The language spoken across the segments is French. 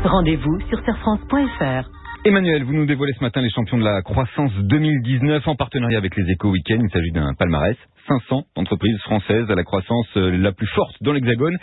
Rendez-vous sur serfrance.fr. Emmanuel, vous nous dévoilez ce matin les champions de la croissance 2019 en partenariat avec les Échos Week-end. Il s'agit d'un palmarès. 500 entreprises françaises à la croissance la plus forte dans l'Hexagone.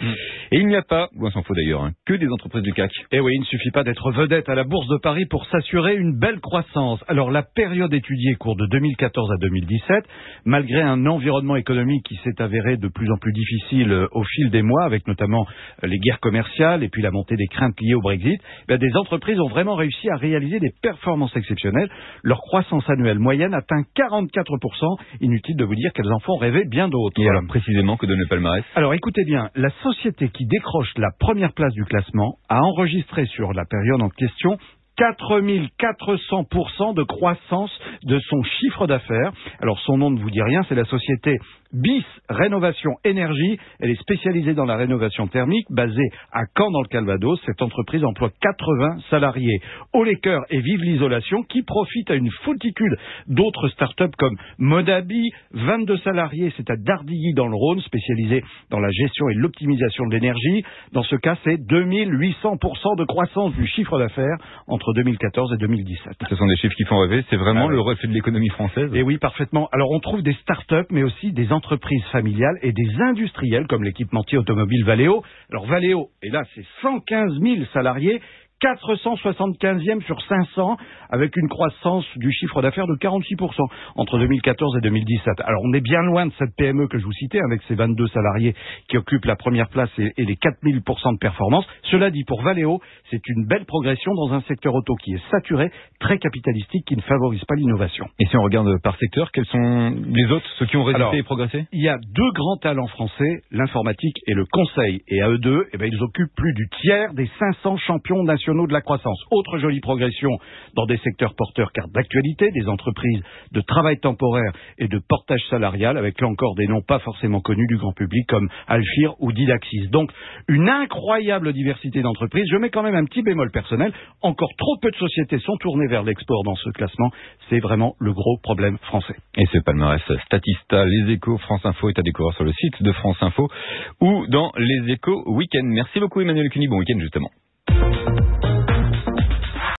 Et il n'y a pas, ou on s'en faut d'ailleurs, que des entreprises du CAC. Et oui, il ne suffit pas d'être vedette à la Bourse de Paris pour s'assurer une belle croissance. Alors la période étudiée court de 2014 à 2017, malgré un environnement économique qui s'est avéré de plus en plus difficile au fil des mois, avec notamment les guerres commerciales et puis la montée des craintes liées au Brexit, des entreprises ont vraiment réussi à réaliser des performances exceptionnelles. Leur croissance annuelle moyenne atteint 44%. Inutile de vous dire qu'elles en font rêver bien d'autres. Et alors précisément, que donne le palmarès? Alors écoutez bien, la société qui décroche la première place du classement a enregistré sur la période en question 4400% de croissance de son chiffre d'affaires. Alors son nom ne vous dit rien, c'est la société BIS Rénovation Énergie. Elle est spécialisée dans la rénovation thermique, basée à Caen dans le Calvados. Cette entreprise emploie 80 salariés. Haut les cœurs et vive l'isolation, qui profite à une foultitude d'autres startups comme Modabi, 22 salariés, c'est à Dardilly dans le Rhône, spécialisé dans la gestion et l'optimisation de l'énergie. Dans ce cas, c'est 2800% de croissance du chiffre d'affaires entre 2014 et 2017. Ce sont des chiffres qui font rêver, c'est vraiment le reflet de l'économie française. Et oui, parfaitement. Alors on trouve des startups, mais aussi des entreprises familiales et des industriels comme l'équipementier automobile Valeo. Alors Valeo, et là c'est 115 000 salariés, 475e sur 500, avec une croissance du chiffre d'affaires de 46% entre 2014 et 2017. Alors on est bien loin de cette PME que je vous citais, avec ses 22 salariés qui occupent la première place et les 4000% de performance. Cela dit, pour Valeo, c'est une belle progression dans un secteur auto qui est saturé, très capitalistique, qui ne favorise pas l'innovation. Et si on regarde par secteur, quels sont les autres, ceux qui ont résisté et progressé? Il y a deux grands talents français, l'informatique et le conseil. Et à eux deux, ils occupent plus du tiers des 500 champions nationaux de la croissance. Autre jolie progression dans des secteurs porteurs car d'actualité, des entreprises de travail temporaire et de portage salarial, avec là encore des noms pas forcément connus du grand public comme Alfir ou Didaxis. Donc une incroyable diversité d'entreprises. Je mets quand même un petit bémol personnel. Encore trop peu de sociétés sont tournées vers l'export dans ce classement. C'est vraiment le gros problème français. Et ce palmarès Statista, Les Échos, France Info est à découvrir sur le site de France Info ou dans Les Échos Week-end. Merci beaucoup Emmanuel Cuny, bon week-end justement.